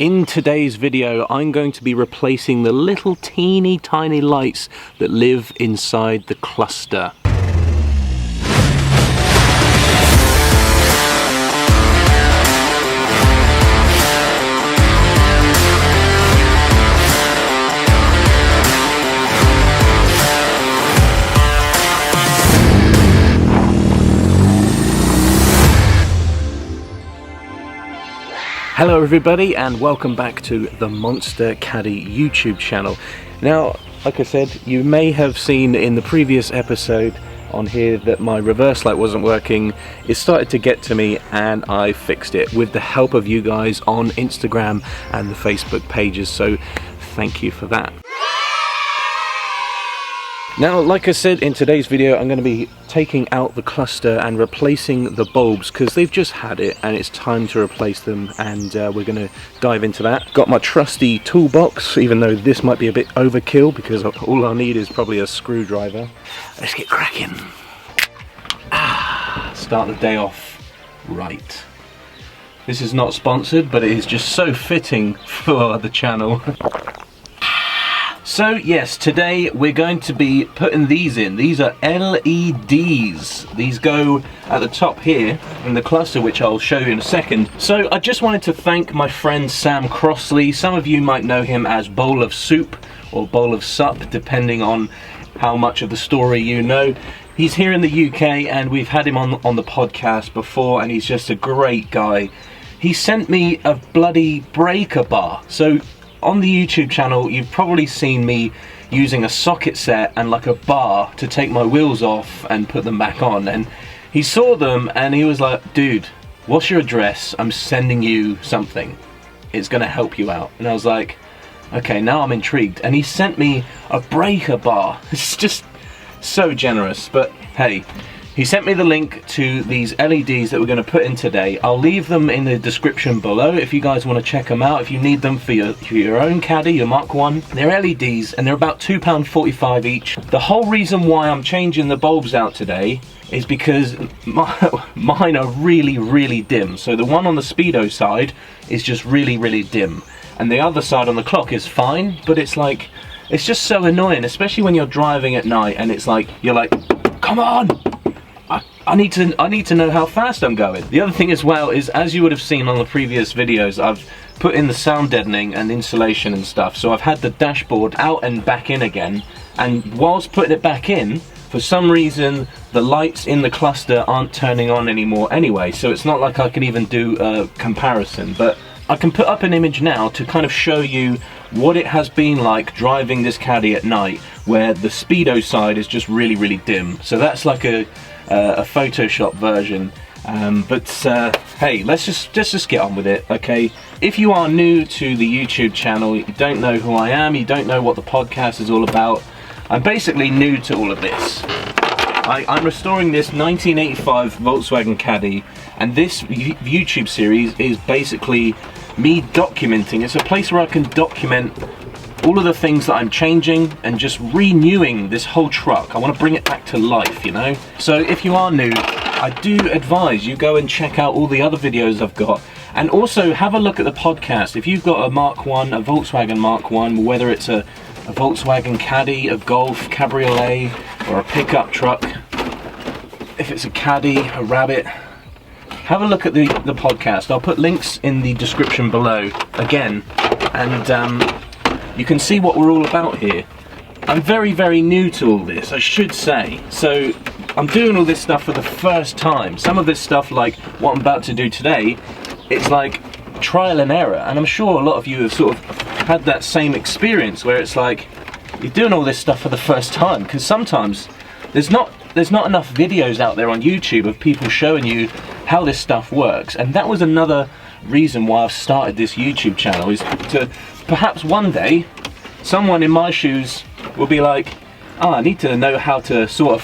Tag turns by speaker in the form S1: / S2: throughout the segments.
S1: In today's video, I'm going to be replacing the little teeny tiny lights that live inside the cluster. Hello everybody and welcome back to the Monster Caddy YouTube channel. Now, like I said, you may have seen in the previous episode on here that my reverse light wasn't working. It started to get to me and I fixed it with the help of you guys on Instagram and the Facebook pages, so thank you for that. Now, like I said, in today's video I'm going to be taking out the cluster and replacing the bulbs because they've just had it and it's time to replace them, and we're going to dive into that. Got my trusty toolbox, even though this might be a bit overkill because all I need is probably a screwdriver. Let's get cracking. Start the day off right. This is not sponsored, but it is just so fitting for the channel. So yes, today we're going to be putting these in. These are LEDs. These go at the top here in the cluster, which I'll show you in a second. So I just wanted to thank my friend Sam Crossley. Some of you might know him as Bowl of Soup or Bowl of Sup, depending on how much of the story you know. He's here in the UK and we've had him on the podcast before, and he's just a great guy. He sent me a bloody breaker bar. So on the YouTube channel, you've probably seen me using a socket set and like a bar to take my wheels off and put them back on. And he saw them and he was like, dude, what's your address? I'm sending you something. It's gonna help you out. And I was like, okay, now I'm intrigued. And he sent me a breaker bar. It's just so generous, but hey. He sent me the link to these LEDs that we're going to put in today. I'll leave them in the description below if you guys want to check them out, if you need them for your own caddy, your Mark 1. They're LEDs and they're about £2.45 each. The whole reason why I'm changing the bulbs out today is because mine are really dim. So the one on the speedo side is just really dim. And the other side on the clock is fine, but it's like, it's just so annoying, especially when you're driving at night and it's like, you're like, come on! I need to know how fast I'm going. The other thing as well is, as you would have seen on the previous videos, I've put in the sound deadening and insulation and stuff. So I've had the dashboard out and back in again. And whilst putting it back in, for some reason, the lights in the cluster aren't turning on anymore anyway. So it's not like I can even do a comparison. But I can put up an image now to kind of show you what it has been like driving this caddy at night, where the speedo side is just really dim. So that's like a Photoshop version, but hey, let's just get on with it, okay? If you are new to the YouTube channel, you don't know who I am, you don't know what the podcast is all about, I'm basically new to all of this. I'm restoring this 1985 Volkswagen Caddy, and this YouTube series is basically me documenting. It's a place where I can document all of the things that I'm changing and just renewing this whole truck. I want to bring it back to life, you know? So if you are new, I do advise you go and check out all the other videos I've got, and also have a look at the podcast. If you've got a Mark 1, a Volkswagen Mark 1, whether it's a Volkswagen Caddy, a Golf, Cabriolet, or a pickup truck, if it's a Caddy, a Rabbit, have a look at the podcast. I'll put links in the description below again, and you can see what we're all about here. I'm very new to all this, I should say. So I'm doing all this stuff for the first time. Some of this stuff, like what I'm about to do today, it's like trial and error. And I'm sure a lot of you have sort of had that same experience where it's like, you're doing all this stuff for the first time. Because sometimes there's not enough videos out there on YouTube of people showing you how this stuff works. And that was another reason why I've started this YouTube channel, is to perhaps one day someone in my shoes will be like, oh, I need to know how to sort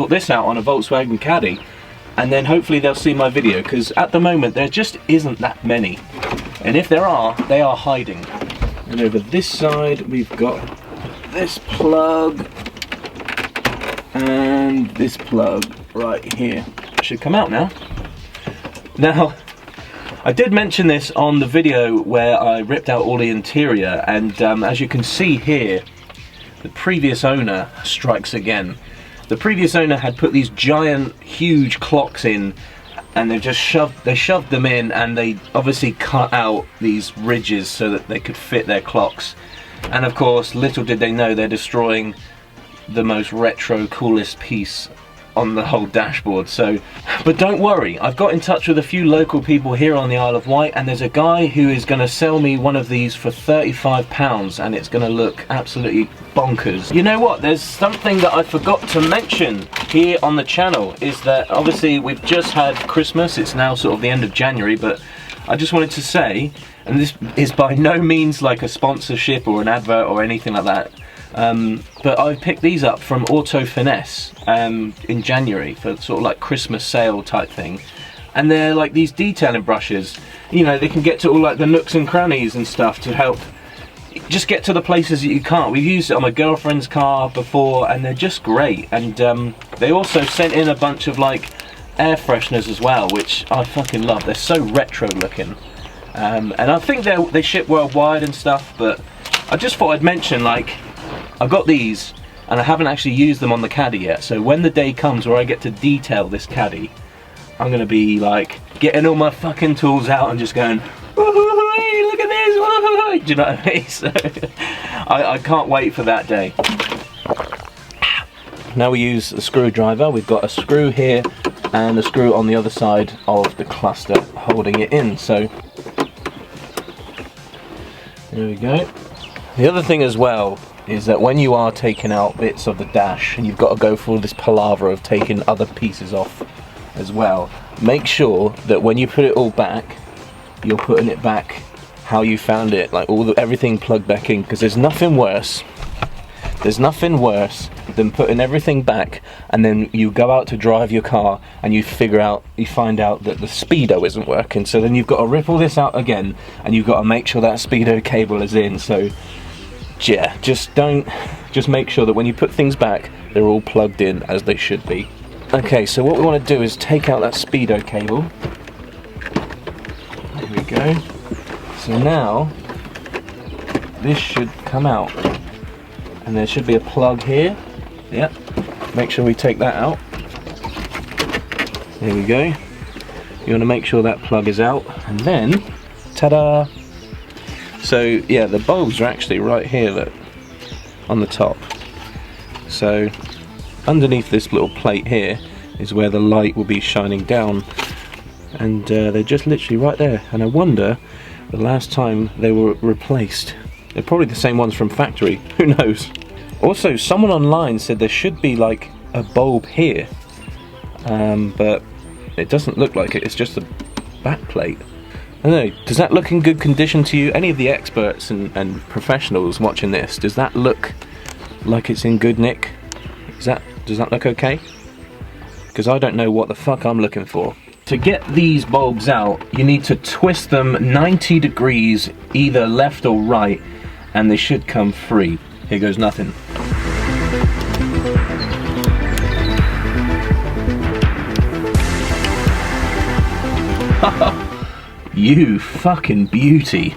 S1: this out on a Volkswagen Caddy, and then hopefully they'll see my video, because at the moment there just isn't that many, and if there are, they are hiding. And over this side we've got this plug and this plug right here. Should come out now. Now, I did mention this on the video where I ripped out all the interior, and as you can see here, the previous owner strikes again. The previous owner had put these giant, huge clocks in, and they shoved them in, and they obviously cut out these ridges so that they could fit their clocks. And of course, little did they know they're destroying the most retro, coolest piece on the whole dashboard. So, but don't worry, I've got in touch with a few local people here on the Isle of Wight, and there's a guy who is going to sell me one of these for £35, and it's going to look absolutely bonkers. You know what, there's something that I forgot to mention here on the channel, is that obviously we've just had Christmas, it's now sort of the end of January, but I just wanted to say, and this is by no means like a sponsorship or an advert or anything like that, but I picked these up from Auto Finesse in January for sort of like Christmas sale type thing, and they're like these detailing brushes. You know, they can get to all like the nooks and crannies and stuff to help just get to the places that you can't. We've used it on my girlfriend's car before, and they're just great. And they also sent in a bunch of like air fresheners as well, which I fucking love. They're so retro looking, and I think they ship worldwide and stuff, but I just thought I'd mention, like, I've got these and I haven't actually used them on the Caddy yet, so when the day comes where I get to detail this Caddy, I'm gonna be like getting all my fucking tools out and just going, look at this, do you know what I mean? So I can't wait for that day. Now we use a screwdriver. We've got a screw here and a screw on the other side of the cluster holding it in, so there we go. The other thing as well is that when you are taking out bits of the dash, and you've got to go through this palaver of taking other pieces off as well, make sure that when you put it all back, you're putting it back how you found it, like everything plugged back in, because there's nothing worse than putting everything back and then you go out to drive your car and you find out that the speedo isn't working, so then you've got to rip all this out again and you've got to make sure that speedo cable is in. So yeah, just make sure that when you put things back, they're all plugged in as they should be. Okay, so what we want to do is take out that speedo cable. There we go. So now this should come out, and there should be a plug here. Yep, make sure we take that out. There we go. You want to make sure that plug is out, and then ta-da! So yeah, the bulbs are actually right here, look, on the top. So underneath this little plate here is where the light will be shining down, and they're just literally right there. And I wonder the last time they were replaced. They're probably the same ones from factory, who knows. Also, someone online said there should be like a bulb here, but it doesn't look like it, it's just a back plate. I don't know, does that look in good condition to you? Any of the experts and professionals watching this, does that look like it's in good nick? Does that look okay? Because I don't know what the fuck I'm looking for. To get these bulbs out, you need to twist them 90 degrees either left or right, and they should come free. Here goes nothing. You fucking beauty.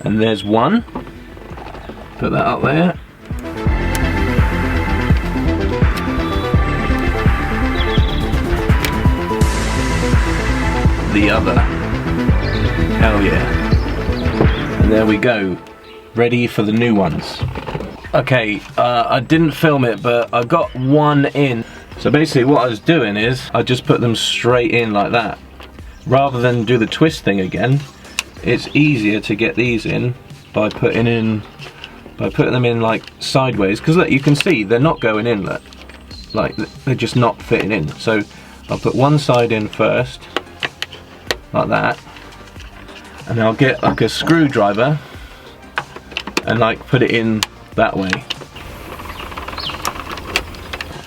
S1: And there's one. Put that up there. The other. Hell yeah. And there we go. Ready for the new ones. Okay, I didn't film it, but I got one in. So basically what I was doing is I just put them straight in like that. Rather than do the twist thing again, it's easier to get these in by putting them in like sideways, because look, you can see they're not going in, look. Like they're just not fitting in. So I'll put one side in first, like that, and I'll get like a screwdriver and like put it in that way.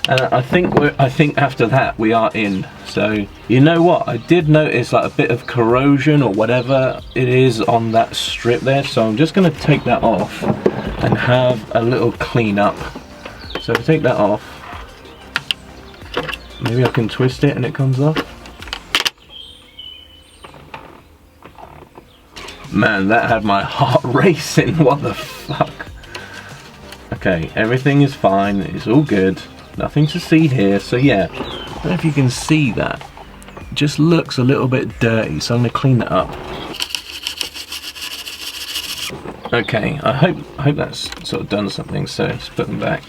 S1: And I think after that we are in. So you know what, I did notice like a bit of corrosion or whatever it is on that strip there, so I'm just going to take that off and have a little clean up. So if I take that off, maybe I can twist it and it comes off. Man, that had my heart racing. What the fuck? Okay, everything is fine. It's all good. Nothing to see here. So yeah, I don't know if you can see that. It just looks a little bit dirty, so I'm gonna clean that up. Okay, I hope that's sort of done something. So let's put them back.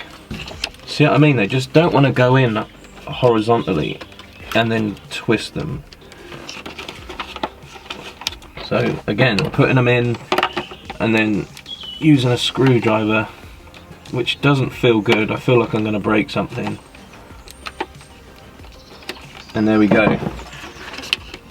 S1: See what I mean? They just don't want to go in horizontally and then twist them. So again, putting them in and then using a screwdriver, which doesn't feel good. I feel like I'm going to break something. And there we go.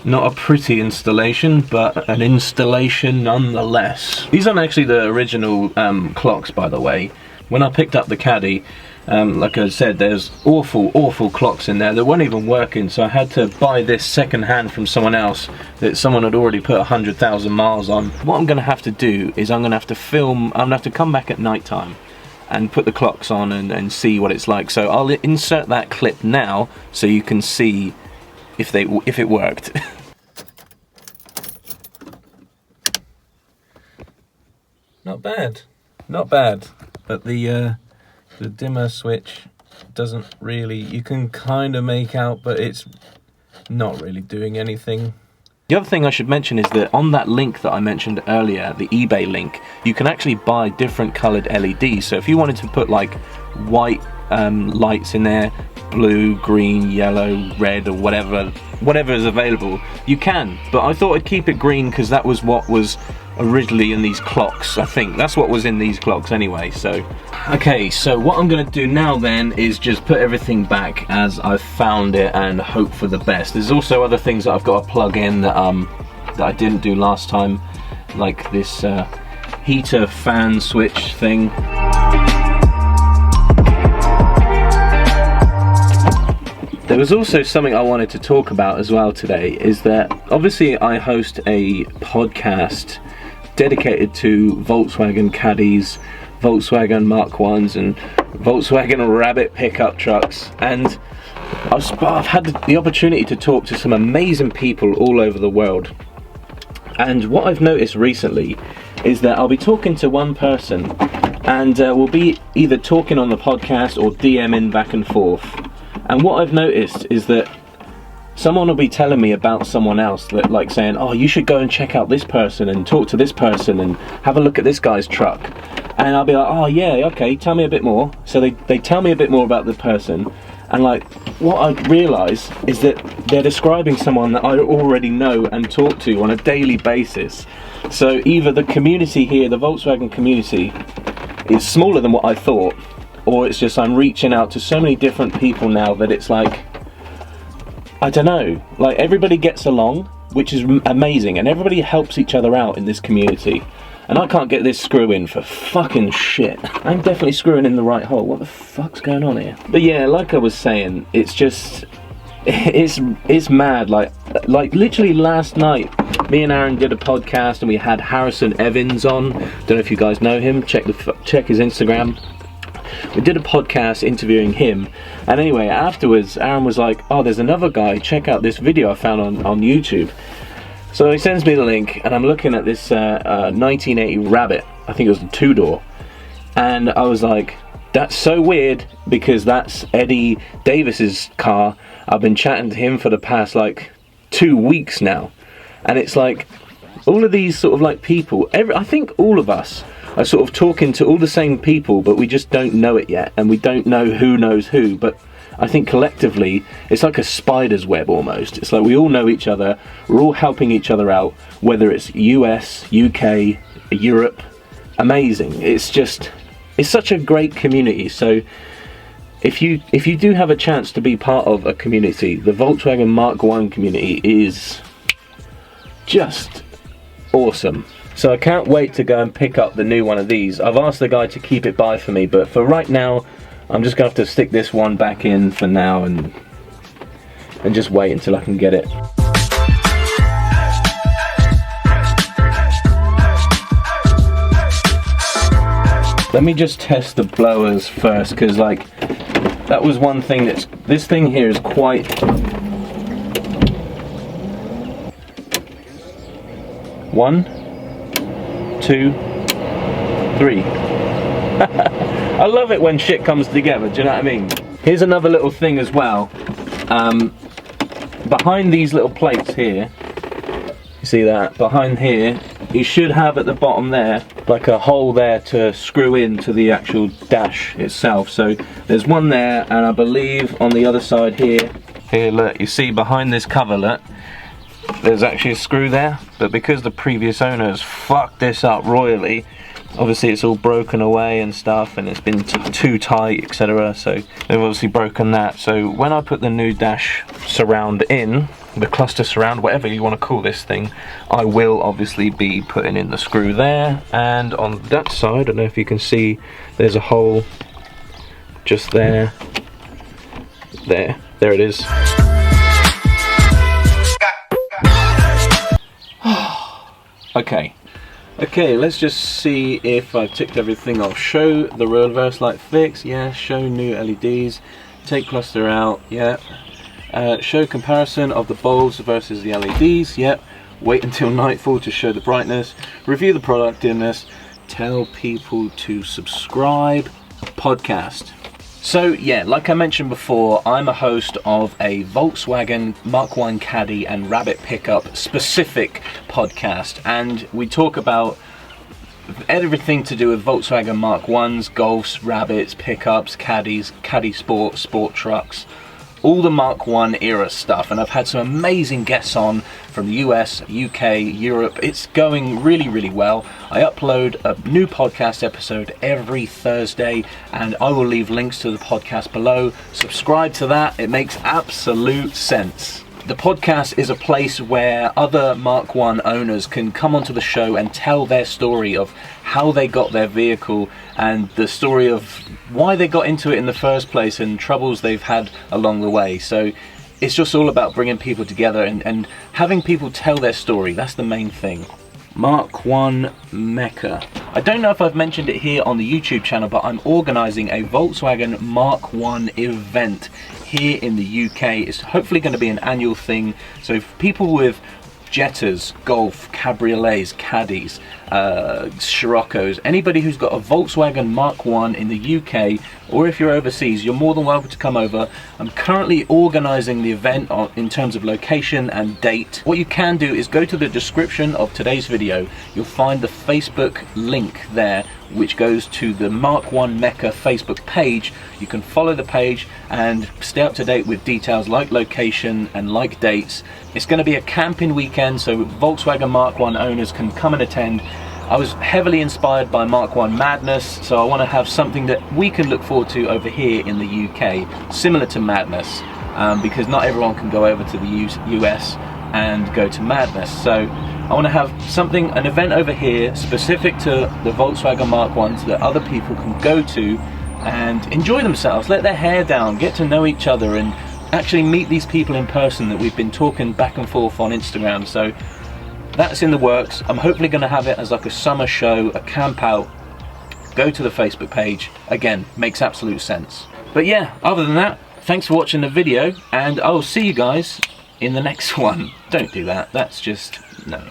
S1: Not a pretty installation, but an installation nonetheless. These aren't actually the original clocks, by the way. When I picked up the Caddy, like I said, there's awful clocks in there that weren't even working, so I had to buy this second hand from someone else that someone had already put 100,000 miles on. What I'm going to have to do is I'm going to have to film, I'm going to have to come back at night time and put the clocks on and see what it's like. So I'll insert that clip now so you can see if it worked. Not bad, not bad, but the dimmer switch doesn't really, you can kind of make out, but it's not really doing anything. The other thing I should mention is that on that link that I mentioned earlier, the eBay link, you can actually buy different coloured LEDs. So if you wanted to put like white lights in there, blue, green, yellow, red, or whatever is available, you can. But I thought I'd keep it green because that was what was originally in these clocks. I think that's what was in these clocks anyway. So okay, so what I'm going to do now then is just put everything back as I found it and hope for the best. There's also other things that I've got to plug in that I didn't do last time, like this heater fan switch thing. There was also something I wanted to talk about as well today, is that obviously I host a podcast dedicated to Volkswagen Caddies, Volkswagen Mark 1s and Volkswagen Rabbit pickup trucks, and I've had the opportunity to talk to some amazing people all over the world. And what I've noticed recently is that I'll be talking to one person and we'll be either talking on the podcast or DMing back and forth. And what I've noticed is that someone will be telling me about someone else, that like saying, oh, you should go and check out this person and talk to this person and have a look at this guy's truck. And I'll be like, oh yeah, okay, tell me a bit more. So they tell me a bit more about the person, and like what I realise is that they're describing someone that I already know and talk to on a daily basis. So either the community here, the Volkswagen community, is smaller than what I thought, or it's just I'm reaching out to so many different people now that it's like, I don't know, like everybody gets along, which is amazing, and everybody helps each other out in this community. And I can't get this screw in for fucking shit. I'm definitely screwing in the right hole. What the fuck's going on here? But yeah, like I was saying, it's just, it's mad. Like literally last night, me and Aaron did a podcast and we had Harrison Evans on. Don't know if you guys know him. Check his Instagram. We did a podcast interviewing him, and anyway, afterwards Aaron was like, oh, there's another guy, check out this video I found on YouTube. So he sends me the link, and I'm looking at this 1980 Rabbit, I think it was a two-door, and I was like, that's so weird, because that's Eddie Davis's car. I've been chatting to him for the past like 2 weeks now, and it's like all of these sort of like people, I think all of us are sort of talking to all the same people, but we just don't know it yet, and we don't know who knows who. But I think collectively it's like a spider's web almost. It's like we all know each other, we're all helping each other out, whether it's US, UK, Europe. Amazing. It's such a great community. So if you do have a chance to be part of a community, the Volkswagen Mark 1 community is just awesome. So I can't wait to go and pick up the new one of these. I've asked the guy to keep it by for me, but for right now, I'm just going to have to stick this one back in for now and just wait until I can get it. Let me just test the blowers first, because like, that was one thing this thing here is quite... One, 2, 3. I love it when shit comes together, do you know what I mean? Here's another little thing as well. Behind these little plates here, you see that? Behind here, you should have at the bottom there, like a hole there to screw into the actual dash itself. So there's one there, and I believe on the other side here, look, you see behind this cover, look, there's actually a screw there, but because the previous owners fucked this up royally, obviously it's all broken away and stuff, and it's been too tight, etc. So they've obviously broken that. So when I put the new dash surround in, the cluster surround, whatever you want to call this thing, I will obviously be putting in the screw there. And on that side, I don't know if you can see, there's a hole just there. There it is. Okay, let's just see if I've ticked everything off. Show the reverse light fix, yeah. Show new LEDs. Take cluster out, yeah. Show comparison of the bulbs versus the LEDs, yep. Wait until nightfall to show the brightness. Review the product dimness. Tell people to subscribe. Podcast. So yeah, like I mentioned before, I'm a host of a Volkswagen MK1 CADDY and Rabbit pickup specific podcast, and we talk about everything to do with Volkswagen Mk1s, Golfs, Rabbits, pickups, Caddies, Caddy Sport, sport trucks, all the Mk1 era stuff. And I've had some amazing guests on from the US, UK, Europe. It's going really, really well. I upload a new podcast episode every Thursday, and I will leave links to the podcast below. Subscribe to that, it makes absolute sense. The podcast is a place where other Mk1 owners can come onto the show and tell their story of how they got their vehicle and the story of why they got into it in the first place and troubles they've had along the way. So it's just all about bringing people together and having people tell their story. That's the main thing. Mk1 Mecca. I don't know if I've mentioned it here on the YouTube channel, but I'm organising a Volkswagen Mk1 event here in the UK. It's hopefully going to be an annual thing. So if people with Jettas, Golf, Cabriolets, Caddies, Scirocco's, anybody who's got a Volkswagen Mk1 in the UK, or if you're overseas, you're more than welcome to come over. I'm currently organising the event in terms of location and date. What you can do is go to the description of today's video. You'll find the Facebook link there, which goes to the Mk1 Mecca Facebook page. You can follow the page and stay up to date with details like location and like dates. It's going to be a camping weekend, so Volkswagen Mk1 owners can come and attend. I was heavily inspired by Mk1 Madness, so I want to have something that we can look forward to over here in the UK, similar to Madness, because not everyone can go over to the US and go to Madness. So I want to have something, an event over here specific to the Volkswagen Mk1s that other people can go to and enjoy themselves, let their hair down, get to know each other, and actually meet these people in person that we've been talking back and forth on Instagram. So that's in the works. I'm hopefully going to have it as like a summer show, a camp out. Go to the Facebook page. Again, makes absolute sense. But yeah, other than that, thanks for watching the video, and I'll see you guys in the next one. Don't do that, that's just, no.